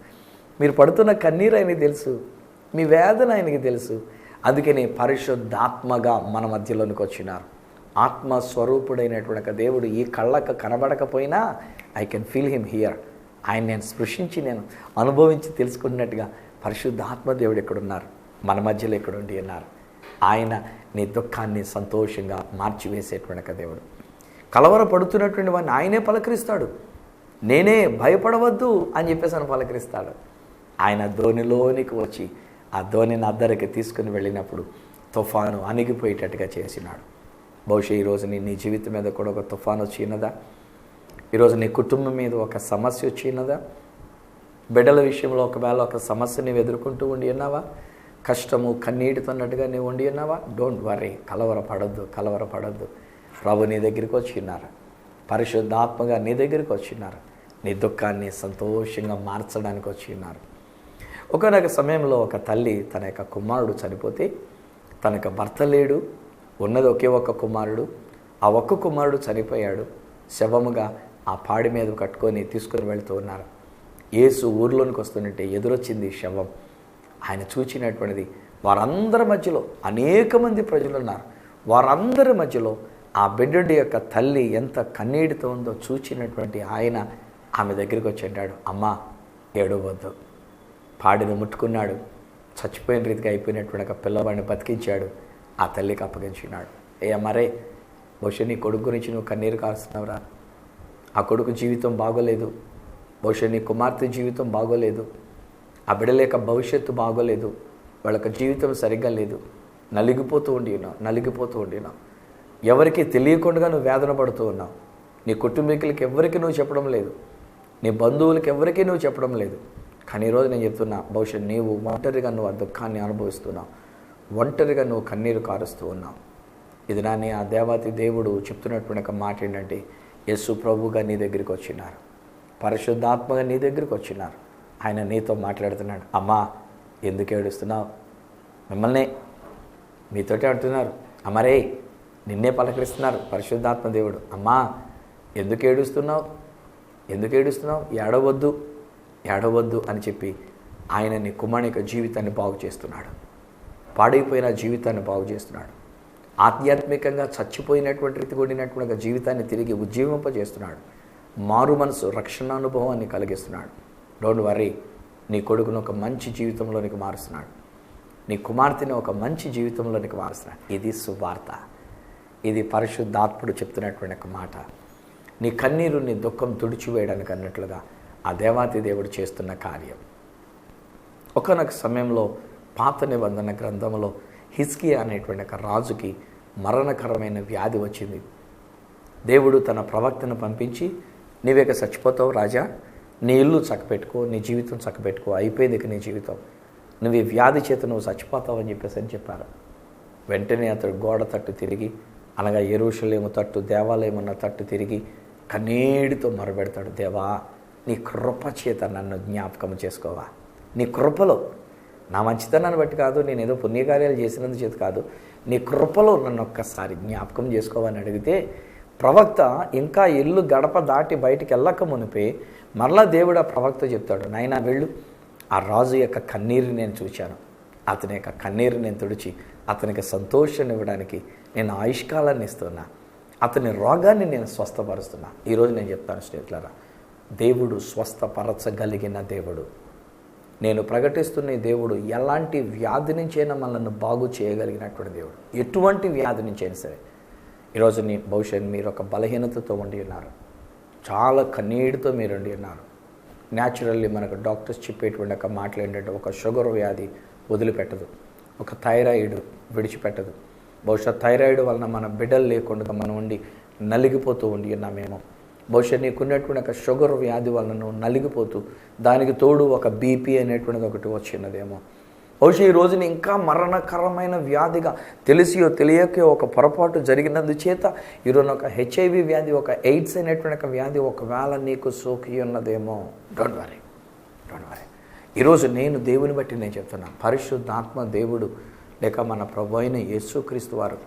మీరు పడుతున్న కన్నీరు ఆయనకి తెలుసు, మీ వేదన ఆయనకి తెలుసు. అందుకని పరిశుద్ధాత్మగా మన మధ్యలోనికి వచ్చినారు. ఆత్మస్వరూపుడైనటువంటి ఒక దేవుడు ఈ కళ్ళకు కనబడకపోయినా I can feel him here. ఆయన నేను స్పృశించి, నేను అనుభవించి తెలుసుకున్నట్టుగా పరిశుద్ధాత్మ దేవుడు ఎక్కడున్నారు, మన మధ్యలో ఎక్కడుండి ఉన్నారు. ఆయన నీ దుఃఖాన్ని సంతోషంగా మార్చివేసేటువంటి ఒక దేవుడు. కలవరపడుతున్నటువంటి వాడిని ఆయనే పలకరిస్తాడు. నేనే, భయపడవద్దు అని చెప్పేసి ఆయన పలకరిస్తాడు. ఆయన ధోనిలోనికి వచ్చి ఆ ధోనిని అద్దరికి తీసుకుని వెళ్ళినప్పుడు తుఫాను అణిగిపోయేటట్టుగా చేసినాడు. బహుశా ఈరోజు నీ జీవితం మీద కూడా ఒక తుఫాను వచ్చినదా? ఈరోజు నీ కుటుంబం మీద ఒక సమస్య వచ్చినదా? బిడ్డల విషయంలో ఒకవేళ ఒక సమస్య నీవు ఎదుర్కొంటూ ఉండి ఉన్నావా? కష్టము కన్నీటితో అన్నట్టుగా నీవు ఉండి ఉన్నావా? Don't worry, కలవరపడద్దు. ప్రభు నీ దగ్గరికి వచ్చిన్నారు, పరిశుద్ధాత్మగా నీ దగ్గరికి వచ్చిన్నారు, నీ దుఃఖాన్ని సంతోషంగా మార్చడానికి వచ్చిన్నారు. ఒకనొక సమయంలో ఒక తల్లి తన యొక్క కుమారుడు చనిపోతే, తన యొక్క భర్త లేడు, ఉన్నది ఒకే ఒక్క కుమారుడు. ఆ ఒక్క కుమారుడు చనిపోయాడు. శవముగా ఆ పాడి మీద కట్టుకొని తీసుకుని వెళ్తూ ఉన్నారు. యేసు ఊర్లోనికి వస్తుంటే ఎదురొచ్చింది శవం. ఆయన చూచినటువంటిది, వారందరి మధ్యలో అనేక మంది ప్రజలు ఉన్నారు. వారందరి మధ్యలో ఆ బిడ్డడి యొక్క తల్లి ఎంత కన్నీటితో ఉందో చూచినటువంటి ఆయన ఆమె దగ్గరికి వచ్చి అంటాడు, అమ్మా ఏడవద్దు. పాడిని ముట్టుకున్నాడు. చచ్చిపోయిన రీతిగా అయిపోయినటువంటి ఒక పిల్లవాడిని బతికించాడు. ఆ తల్లికి అప్పగించున్నాడు. మరే బహుశా నీ కొడుకు గురించి నువ్వు కన్నీరు కారుస్తున్నావురా. ఆ కొడుకు జీవితం బాగోలేదు, బహుశా నీ కుమార్తె జీవితం బాగోలేదు, ఆ బిడ్డల యొక్క భవిష్యత్తు బాగోలేదు, వాళ్ళ యొక్క జీవితం సరిగ్గా లేదు. నలిగిపోతూ ఉండినావు. ఎవరికి తెలియకుండా నువ్వు వేదన పడుతూ ఉన్నావు. నీ కుటుంబీకులకి ఎవరికి నువ్వు చెప్పడం లేదు, నీ బంధువులకి ఎవరికీ నువ్వు చెప్పడం లేదు. కానీ ఈరోజు నేను చెప్తున్నా, బహుశా నీవు ఒంటరిగా నువ్వు ఆ దుఃఖాన్ని అనుభవిస్తున్నావు, ఒంటరిగా నువ్వు కన్నీరు కారుస్తూ ఉన్నావు. ఇది నాని ఆ దేవాతి దేవుడు చెప్తున్నటువంటి ఒక మాట ఏంటంటే, యేసు ప్రభుగా నీ దగ్గరికి వచ్చినారు, పరిశుద్ధాత్మగా నీ దగ్గరికి వచ్చినారు. ఆయన నీతో మాట్లాడుతున్నాడు. అమ్మా ఎందుకు ఏడుస్తున్నావు? మిమ్మల్ని మీతోటే అంటున్నారు, అమ్మరే నిన్నే పలకరిస్తున్నారు పరిశుద్ధాత్మ దేవుడు. అమ్మా ఎందుకు ఏడుస్తున్నావు, ఎందుకు ఏడుస్తున్నావు, ఏడవద్దు ఏడవద్దు అని చెప్పి ఆయన నీ కుమారుని యొక్క జీవితాన్ని బాగు చేస్తున్నాడు. పాడైపోయిన జీవితాన్ని బాగు చేస్తున్నాడు. ఆధ్యాత్మికంగా చచ్చిపోయినటువంటి రీతి కూడినటువంటి జీవితాన్ని తిరిగి ఉజ్జీవింపజేస్తున్నాడు. మారు మనసు రక్షణానుభవాన్ని కలిగిస్తున్నాడు. డోంట్ వరీ, నీ కొడుకును ఒక మంచి జీవితంలోనికి మారుస్తున్నాడు. నీ కుమార్తెని ఒక మంచి జీవితంలోనికి మారుస్తున్నాడు. ఇది సువార్త. ఇది పరిశుద్ధాత్ముడు చెప్తున్నటువంటి ఒక మాట. నీ కన్నీరు నీ దుఃఖం తుడిచివేయడానికి అన్నట్లుగా ఆ దేవాతి దేవుడు చేస్తున్న కార్యం. ఒకనొక సమయంలో పాత నిబంధన గ్రంథంలో హిజ్కియా అనేటువంటి ఒక రాజుకి మరణకరమైన వ్యాధి వచ్చింది. దేవుడు తన ప్రవక్తను పంపించి, నీవేక చచ్చిపోతావు రాజా, నీ ఇల్లు చక్కపెట్టుకో, నీ జీవితం చక్కపెట్టుకో, అయిపోయింది ఇక నీ జీవితం, నువ్వు ఈ వ్యాధి చేత నువ్వు చచ్చిపోతావు అని చెప్పేసి అని చెప్పారు. వెంటనే అతడు గోడ తట్టు తిరిగి, అనగా యెరూషలేము తట్టు, దేవాలయం ఉన్న తట్టు తిరిగి కన్నీటితో మొరబెడతాడు. దేవా, నీ కృప చేత నన్ను జ్ఞాపకం చేసుకోవా, నీ కృపలో, నా మంచితనాన్ని బట్టి కాదు, నేను ఏదో పుణ్యకార్యాలు చేసినందు చేత కాదు, నీ కృపలో నన్ను ఒక్కసారి జ్ఞాపకం చేసుకోవని అడిగితే, ప్రవక్త ఇంకా ఇల్లు గడప దాటి బయటికి వెళ్ళక మునిపే మరలా దేవుడు ఆ ప్రవక్త చెప్తాడు, నాయనా వెళ్ళు, ఆ రాజు యొక్క కన్నీరుని నేను చూశాను, అతని యొక్క కన్నీరు నేను తుడిచి అతనికి సంతోషాన్ని ఇవ్వడానికి నేను ఆయుష్కాలాన్ని ఇస్తున్నా, అతని రోగాన్ని నేను స్వస్థపరుస్తున్నా. ఈరోజు నేను చెప్తాను స్నేహితులారా, దేవుడు స్వస్థపరచగలిగిన దేవుడు. నేను ప్రకటిస్తున్న ఈ దేవుడు ఎలాంటి వ్యాధి నుంచైనా మనల్ని బాగు చేయగలిగినటువంటి దేవుడు. ఎటువంటి వ్యాధి నుంచైనా సరే. ఈరోజు బహుశా మీరు ఒక బలహీనతతో ఉండి ఉన్నారు, చాలా కన్నీటితో మీరు ఉండి ఉన్నారు. న్యాచురల్లీ మనకు డాక్టర్స్ చెప్పేటువంటి ఒక మాటలు ఏంటంటే, ఒక షుగర్ వ్యాధి వదిలిపెట్టదు, ఒక థైరాయిడ్ విడిచిపెట్టదు. బహుశా థైరాయిడ్ వలన మన బిడ్డలు లేకుండా మనం ఉండి నలిగిపోతూ ఉండి ఉన్నామేమో. బహుశా నీకున్నటువంటి ఒక షుగర్ వ్యాధి వలన నువ్వు నలిగిపోతూ, దానికి తోడు ఒక బీపీ అనేటువంటిది ఒకటి వచ్చినదేమో. బహుశా ఈ రోజున ఇంకా మరణకరమైన వ్యాధిగా తెలిసియో తెలియకో ఒక పొరపాటు జరిగినందుచేత ఈరోజు ఒక హెచ్ఐవి వ్యాధి, ఒక ఎయిడ్స్ అనేటువంటి ఒక వ్యాధి ఒకవేళ నీకు సోకి ఉన్నదేమో. Don't worry. ఈరోజు నేను దేవుని బట్టి నేను చెప్తున్నాను, పరిశుద్ధాత్మ దేవుడు లేక మన ప్రభు అయిన యేసుక్రీస్తు వారు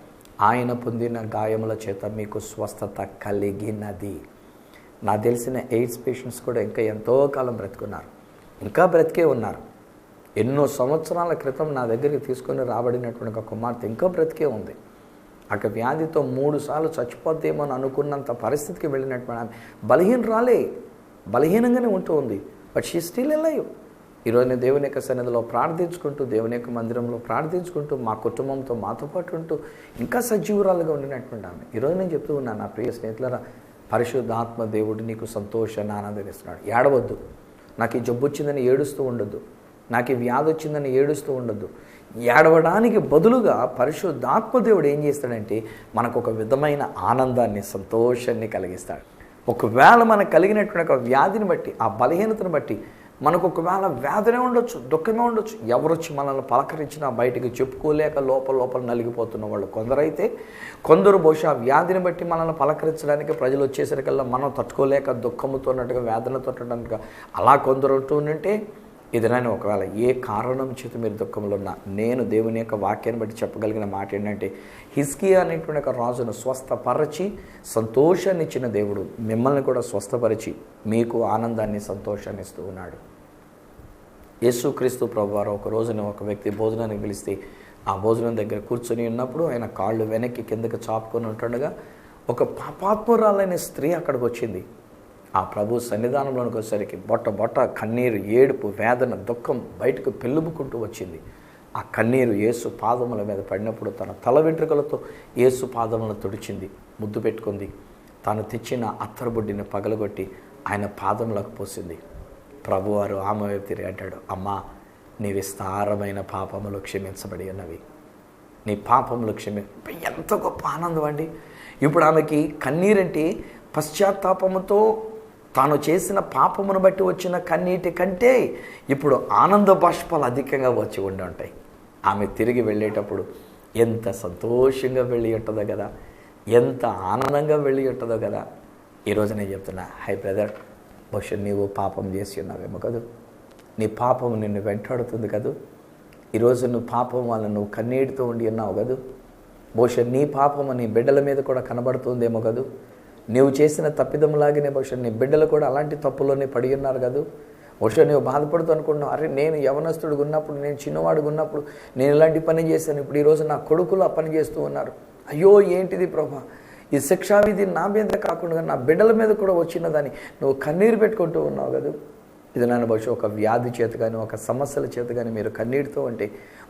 ఆయన పొందిన గాయముల చేత మీకు స్వస్థత కలిగినది. నాకు తెలిసిన ఎయిడ్స్ పేషెంట్స్ కూడా ఇంకా ఎంతో కాలం బ్రతుకున్నారు, ఇంకా బ్రతికే ఉన్నారు. ఎన్నో సంవత్సరాల క్రితం నా దగ్గరికి తీసుకొని రాబడినటువంటి ఒక కుమార్తె ఇంకా బ్రతికే ఉంది. ఆ వ్యాధితో 3 సార్లు చచ్చిపోద్దేమో అని అనుకున్నంత పరిస్థితికి వెళ్ళినటువంటి ఆమె బలహీనంగానే ఉంటూ ఉంది. But she still alive. ఈరోజు నేను దేవుని యొక్క సన్నిధిలో ప్రార్థించుకుంటూ, దేవుని యొక్క మందిరంలో ప్రార్థించుకుంటూ, మా కుటుంబంతో మాతో పాటు ఉంటూ ఇంకా సజీవురాలుగా ఉండినటువంటి ఆమె. ఈరోజు నేను చెప్తూ ఉన్నాను, నా ప్రియ స్నేహితులారా, పరిశుద్ధాత్మ దేవుడు నీకు సంతోషాన్ని ఆనందిస్తున్నాడు. ఏడవద్దు. నాకు ఈ జబ్బు వచ్చిందని ఏడుస్తూ ఉండొద్దు, నాకు ఈ వ్యాధి వచ్చిందని ఏడుస్తూ ఉండొద్దు. ఏడవడానికి బదులుగా పరిశుద్ధాత్మ దేవుడు ఏం చేస్తాడంటే మనకు ఒక విధమైన ఆనందాన్ని, సంతోషాన్ని కలిగిస్తాడు. ఒకవేళ మనకు కలిగినటువంటి ఒక వ్యాధిని బట్టి, ఆ బలహీనతను బట్టి మనకు ఒకవేళ వ్యాధినే ఉండొచ్చు, దుఃఖమే ఉండొచ్చు. ఎవరొచ్చి మనల్ని పలకరించినా బయటికి చెప్పుకోలేక లోపల నలిగిపోతున్న వాళ్ళు కొందరైతే, కొందరు బహుశా వ్యాధిని బట్టి మనల్ని పలకరించడానికి ప్రజలు వచ్చేసరికల్లా మనం తట్టుకోలేక దుఃఖముతోన్నట్టుగా, వేదనతోన్నట్టుగా అలా కొందరు ఉంటూ ఉంటే, ఇదనని ఒకవేళ ఏ కారణం చేత మీరు దుఃఖంలో ఉన్నా, నేను దేవుని యొక్క వాక్యాన్ని బట్టి చెప్పగలిగిన మాట ఏంటంటే, హిజ్కియా అనేటువంటి ఒక రాజును స్వస్థపరచి సంతోషాన్ని ఇచ్చిన దేవుడు మిమ్మల్ని కూడా స్వస్థపరిచి మీకు ఆనందాన్ని, సంతోషాన్ని ఇస్తూ ఉన్నాడు. యేసుక్రీస్తు ప్రభువారు ఒక రోజున ఒక వ్యక్తి భోజనానికి పిలిస్తే, ఆ భోజనం దగ్గర కూర్చొని ఉన్నప్పుడు ఆయన కాళ్ళు వెనక్కి కిందకి చాపుకొని ఉంటుండగా ఒక పాపాత్మురాలైన స్త్రీ అక్కడికి వచ్చింది. ఆ ప్రభు సన్నిధానంలోనికి వచ్చేసరికి బొట్ట కన్నీరు, ఏడుపు, వేదన, దుఃఖం బయటకు పెళ్ళుబుకుంటూ వచ్చింది. ఆ కన్నీరు యేసు పాదముల మీద పడినప్పుడు తన తల వెంట్రుకలతో యేసు పాదములను తుడిచింది, ముద్దు పెట్టుకుంది. తాను తెచ్చిన అత్తరుబుడ్డిని పగలగొట్టి ఆయన పాదములకు పోసింది. ప్రభువారు ఆమె వైపు తిరిగి అంటాడు, అమ్మా, నీ విస్తారమైన పాపములు క్షమించబడి ఉన్నవి, నీ పాపములు ఎంత గొప్ప ఆనందం అండి. ఇప్పుడు ఆమెకి కన్నీరంటే పశ్చాత్తాపముతో తాను చేసిన పాపమును బట్టి వచ్చిన కన్నీటి కంటే ఇప్పుడు ఆనంద బాష్పాలు అధికంగా వచ్చి ఉండి ఉంటాయి. ఆమె తిరిగి వెళ్ళేటప్పుడు ఎంత సంతోషంగా వెళ్ళి ఉంటుందో కదా, ఎంత ఆనందంగా వెళ్ళి ఉంటుందో కదా. ఈరోజు నేను చెప్తున్నా, హై బ్రదర్, బహుశా నీవు పాపం చేసి ఉన్నావేమో కదూ, నీ పాపం నిన్ను వెంటాడుతుంది కదూ, ఈరోజు నువ్వు పాపం వల్ల నువ్వు కన్నీటితో ఉండి ఉన్నావు కదూ. బహుశా నీ పాపము నీ బిడ్డల మీద కూడా కనబడుతుందేమో కదూ. నీవు చేసిన తప్పిదంలాగానే బహుశా నీ బిడ్డలు కూడా అలాంటి తప్పులోనే పడి ఉన్నారు కదూ. బహుశా నువ్వు బాధపడుతూ అనుకుంటున్నావు, అరే నేను యవనస్తుడిగా ఉన్నప్పుడు, నేను చిన్నవాడిగా ఉన్నప్పుడు నేను ఇలాంటి పని చేశాను, ఇప్పుడు ఈరోజు నా కొడుకులు ఆ పని చేస్తూ ఉన్నారు. అయ్యో ఏంటిది ప్రభా, ఈ శిక్షావిధి నా మీద కాకుండా నా బిడ్డల మీద కూడా వచ్చినదని నువ్వు కన్నీరు పెట్టుకుంటూ ఉన్నావు కదా. ఇది నన్ను బహుశా ఒక వ్యాధి చేత కానీ, ఒక సమస్యల చేత కానీ మీరు కన్నీటితో ఉంటే,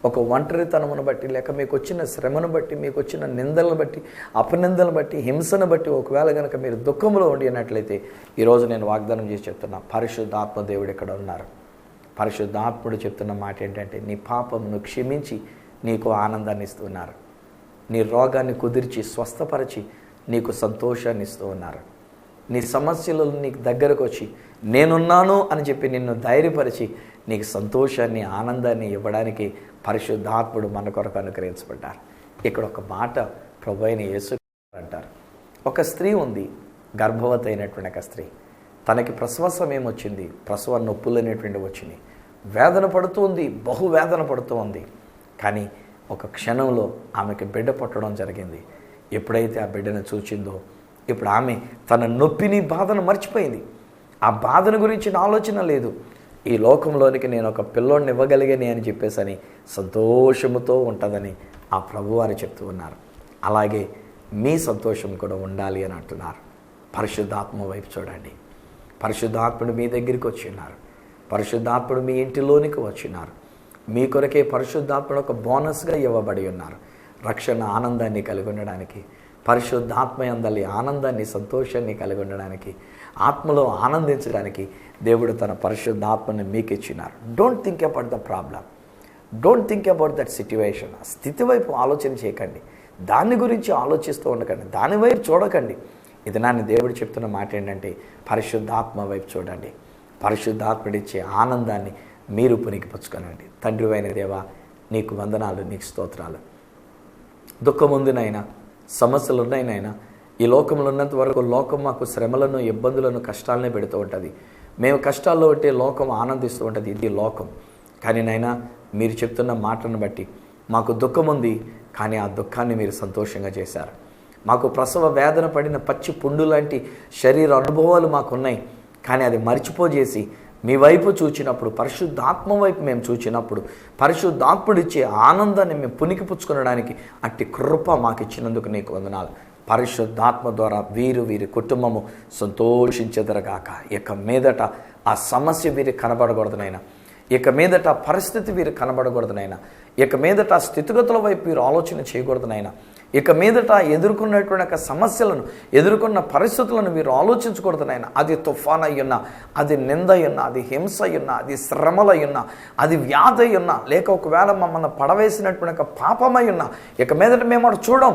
ఒక ఒంటరితనమును బట్టి, లేక మీకు వచ్చిన శ్రమను బట్టి, మీకు వచ్చిన నిందలను బట్టి, అపనిందలను బట్టి, హింసను బట్టి ఒకవేళ కనుక మీరు దుఃఖంలో ఉండినట్లయితే ఈరోజు నేను వాగ్దానం చేసి చెప్తున్నా, పరిశుద్ధాత్మ దేవుడు ఇక్కడ ఉన్నారు. పరిశుద్ధాత్ముడు చెప్తున్న మాట ఏంటంటే, నీ పాపమును క్షమించి నీకు ఆనందాన్ని ఇస్తున్నారు. నీ రోగాన్ని కుదిర్చి స్వస్థపరిచి నీకు సంతోషాన్ని ఇస్తూ ఉన్నారు. నీ సమస్యలు నీకు దగ్గరకు వచ్చి నేనున్నాను అని చెప్పి నిన్ను ధైర్యపరిచి నీకు సంతోషాన్ని ఆనందాన్ని ఇవ్వడానికి పరిశుద్ధాత్ముడు మన కొరకు అనుగ్రహించబడ్డారు. ఇక్కడ ఒక మాట ప్రభు అయిన యేసు అంటారు. ఒక స్త్రీ ఉంది, గర్భవతి అయినటువంటి ఒక స్త్రీ. తనకి ప్రసవ సమయం వచ్చింది, ప్రసవ నొప్పులు అనేటువంటివి వచ్చినాయి, వేదన పడుతుంది, బహువేదన పడుతూ ఉంది. కానీ ఒక క్షణంలో ఆమెకి బిడ్డ పుట్టడం జరిగింది. ఎప్పుడైతే ఆ బిడ్డను చూచిందో ఇప్పుడు ఆమె తన నొప్పిని బాధను మర్చిపోయింది. ఆ బాధను గురించిన ఆలోచన లేదు. ఈ లోకంలోనికి నేను ఒక పిల్లోడిని ఇవ్వగలిగాని అని చెప్పేసని సంతోషముతో ఉంటుందని ఆ ప్రభువారు చెప్తూ ఉన్నారు. అలాగే మీ సంతోషం కూడా ఉండాలి అని అంటున్నారు. పరిశుద్ధాత్మ వైపు చూడండి. పరిశుద్ధాత్ముడు మీ దగ్గరికి వచ్చి ఉన్నారు. పరిశుద్ధాత్ముడు మీ ఇంటిలోనికి వచ్చినారు. మీ కొరకే పరిశుద్ధాత్ముడు ఒక బోనస్గా ఇవ్వబడి ఉన్నారు. రక్షణ ఆనందాన్ని కలిగి ఉండడానికి, పరిశుద్ధాత్మ యందలి ఆనందాన్ని సంతోషాన్ని కలిగి ఉండడానికి, ఆత్మలో ఆనందించడానికి దేవుడు తన పరిశుద్ధాత్మని మీకు ఇచ్చినారు. Don't think about the problem, don't think about that situation. ఆ స్థితి వైపు ఆలోచన చేయకండి, దాని గురించి ఆలోచిస్తూ ఉండకండి, దాని వైపు చూడకండి. ఇది నాన్న దేవుడు చెప్తున్న మాట ఏంటంటే, పరిశుద్ధాత్మ వైపు చూడండి. పరిశుద్ధాత్ముడిచ్చే ఆనందాన్ని మీరు పునికిపుచ్చుకోనండి. తండ్రి అయిన దేవా, నీకు వందనాలు, నీకు స్తోత్రాలు. దుఃఖం ఉంది నాయన, సమస్యలు ఉన్నాయి నాయన. ఈ లోకంలో ఉన్నంత వరకు లోకం మాకు శ్రమలను, ఇబ్బందులను, కష్టాలనే పెడుతూ ఉంటుంది. మేము కష్టాల్లో ఉంటే లోకం ఆనందిస్తూ ఉంటుంది. ఇది లోకం. కానీ నాయన, మీరు చెప్తున్న మాటను బట్టి మాకు దుఃఖం ఉంది, కానీ ఆ దుఃఖాన్ని మీరు సంతోషంగా చేశారు. మాకు ప్రసవ వేదన పడిన పచ్చి పుండు లాంటి శరీర అనుభవాలు మాకున్నాయి, కానీ అది మర్చిపోజేసి మీ వైపు చూచినప్పుడు, పరిశుద్ధాత్మ వైపు మేము చూచినప్పుడు, పరిశుద్ధాత్ముడిచ్చే ఆనందాన్ని మేము పునికిపుచ్చుకొనడానికి అట్టి కృప మాకు ఇచ్చినందుకు నీకు వందనాలు. పరిశుద్ధాత్మ ద్వారా వీరి కుటుంబము సంతోషించెదరగాక. ఇక మీదట ఆ సమస్య వీరికి కనబడకూడదునైనా, ఇక మీదట పరిస్థితి వీరికి కనబడకూడదునైనా, ఇక మీదట ఆ స్థితిగతుల వైపు వీరు ఆలోచన చేయకూడదునైనా, ఇక మీదట ఎదుర్కొన్నటువంటి ఒక సమస్యలను, ఎదుర్కొన్న పరిస్థితులను వీరు ఆలోచించకూడదునైనా. అది తుఫాన్ అయ్యున్నా, అది నింద అయ్యున్నా, అది హింస అయ్యున్నా, అది శ్రమలు అయ్యున్నా, అది వ్యాధి అయ్యున్నా, లేక ఒకవేళ మమ్మల్ని పడవేసినటువంటి ఒక పాపమై ఉన్నా, ఇక మీదట మేము అటు చూడం,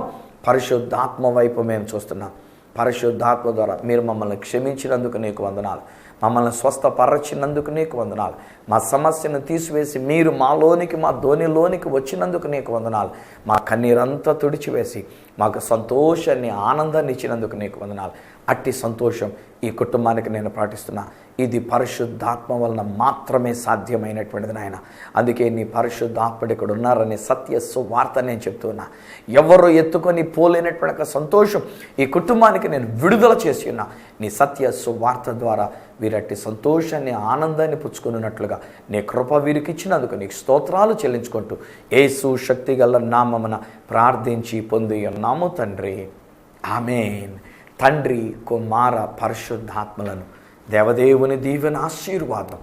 పరిశుద్ధాత్మ వైపు మేము చూస్తున్నాం. పరిశుద్ధాత్మ ద్వారా మీరు మమ్మల్ని క్షమించినందుకు నీకు వందనాలు. మమ్మల్ని స్వస్థపరచినందుకు నీకు వందనాలు. మా సమస్యను తీసివేసి మీరు మాలోనికి, మా ధోనిలోనికి వచ్చినందుకు నీకు వందనాలు. మా కన్నీరంతా తుడిచివేసి మాకు సంతోషాన్ని, ఆనందాన్ని ఇచ్చినందుకు నీకు వందనాలు. అట్టి సంతోషం ఈ కుటుంబానికి నేను పాటిస్తున్నా. ఇది పరిశుద్ధాత్మ వలన మాత్రమే సాధ్యమైనటువంటిది నాయన. అందుకే నీ పరిశుద్ధాత్ముడు ఇక్కడ ఉన్నారని సత్య సువార్త నేను చెప్తున్నా. ఎవరు ఎత్తుకొని పోలేనటువంటి ఒక సంతోషం ఈ కుటుంబానికి నేను విడుదల చేసి ఉన్నా. నీ సత్య సువార్త ద్వారా వీరట్టి సంతోషాన్ని, ఆనందాన్ని పుచ్చుకున్నట్లుగా నీ కృప వీరికి ఇచ్చినందుకు నీకు స్తోత్రాలు చెల్లించుకుంటూ యేసు శక్తిగల నామమున ప్రార్థించి పొంది ఉన్నాము తండ్రి. ఆమేన్. తండ్రి, కుమార, పరిశుద్ధాత్మలను దేవదేవుని దీవెన ఆశీర్వాదం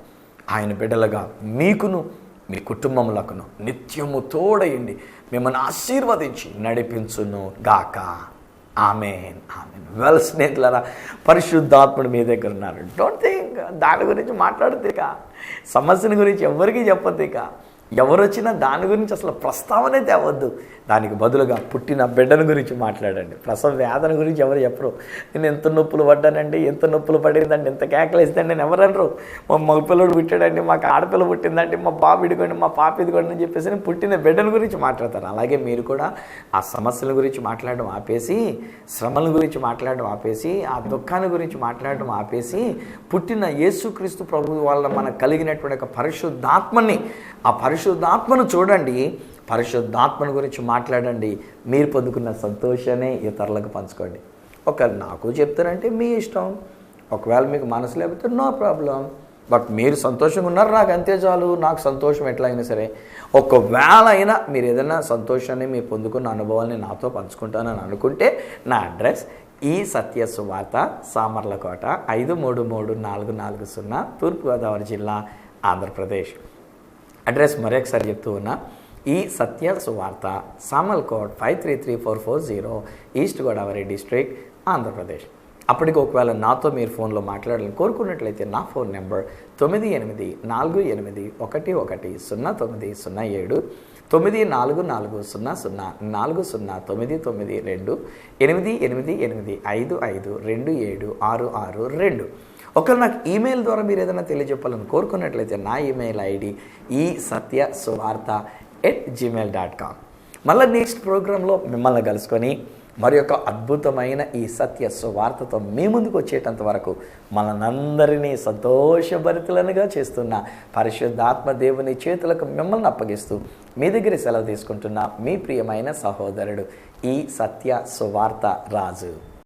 ఆయన బిడ్డలుగా మీకును మీ కుటుంబములకును నిత్యము తోడయండి, మిమ్మల్ని ఆశీర్వదించి నడిపించును గాక. ఆమేన్, ఆమేన్. వెల్ స్నేహితులారా, పరిశుద్ధాత్ముడు మీ దగ్గర ఉన్నారు. డోంట్ థింక్, దాని గురించి మాట్లాడితే ఇక సమస్యల గురించి ఎవరికి చెప్పద్దు. ఇక ఎవరు వచ్చినా దాని గురించి అసలు ప్రస్తావనే తేవద్దు. దానికి బదులుగా పుట్టిన బిడ్డల గురించి మాట్లాడండి. ప్రసవ వేదన గురించి ఎవరు చెప్పరు. నేను ఎంత నొప్పులు పడ్డానండి, ఎంత నొప్పులు పడిందండి, ఎంత కేకలేసిందండి నేను ఎవరనరు. మా మగపిల్లడు పుట్టాడండి, మాకు ఆడపిల్ల పుట్టిందండి, మా బాబు ఇదిగోండి, మా పాప ఇదిగోండి అని చెప్పేసి నేను పుట్టిన బిడ్డల గురించి మాట్లాడతారు. అలాగే మీరు కూడా ఆ సమస్యల గురించి మాట్లాడడం ఆపేసి, శ్రమల గురించి మాట్లాడడం ఆపేసి, ఆ దుఃఖాన్ని గురించి మాట్లాడడం ఆపేసి, పుట్టిన యేసుక్రీస్తు ప్రభువు వల్ల మనకు కలిగినటువంటి ఒక పరిశుద్ధాత్మని, ఆ పరిశుద్ధాత్మను చూడండి. పరిశుద్ధాత్మను గురించి మాట్లాడండి. మీరు పొందుకున్న సంతోషాన్ని ఇతరులకు పంచుకోండి. ఒకవేళ నాకు చెప్తారంటే మీ ఇష్టం, ఒకవేళ మీకు మనసు లేకపోతే నో ప్రాబ్లం. బట్ మీరు సంతోషంగా ఉన్నారు, నాకు అంతే చాలు. నాకు సంతోషం ఎట్లా అయినా సరే. ఒకవేళ అయినా మీరు ఏదైనా సంతోషాన్ని మీరు పొందుకున్న అనుభవాన్ని నాతో పంచుకుంటానని అనుకుంటే నా అడ్రస్ ఈ సత్య సువార్త, సామర్లకోట 533440, తూర్పుగోదావరి జిల్లా, ఆంధ్రప్రదేశ్. అడ్రస్ మరొకసారి చెప్తూ ఉన్నా, ఈ సత్య సువార్త, సామర్లకోట్ 533440, ఈస్ట్ గోదావరి డిస్ట్రిక్ట్, ఆంధ్రప్రదేశ్. అప్పటికి ఒకవేళ నాతో మీరు ఫోన్లో మాట్లాడాలని కోరుకున్నట్లయితే నా ఫోన్ నెంబర్ 9848110907, 9440040992, 8888552762. ఒకవేళ నాకు ఈమెయిల్ ద్వారా మీరు ఏదైనా తెలియజెప్పాలని కోరుకున్నట్లయితే నా ఈమెయిల్ ఐడి ఈ సత్య సువార్త @gmail.com. మళ్ళీ నెక్స్ట్ ప్రోగ్రాంలో మిమ్మల్ని కలుసుకొని మరి యొక్క అద్భుతమైన ఈ సత్య సువార్తతో మీ ముందుకు వచ్చేటంత వరకు మనందరినీ సంతోషభరితులనుగా చేస్తున్న పరిశుద్ధాత్మ దేవుని చేతులకు మిమ్మల్ని అప్పగిస్తూ మీ దగ్గర సెలవు తీసుకుంటున్న మీ ప్రియమైన సహోదరుడు ఈ సత్య సువార్త రాజు.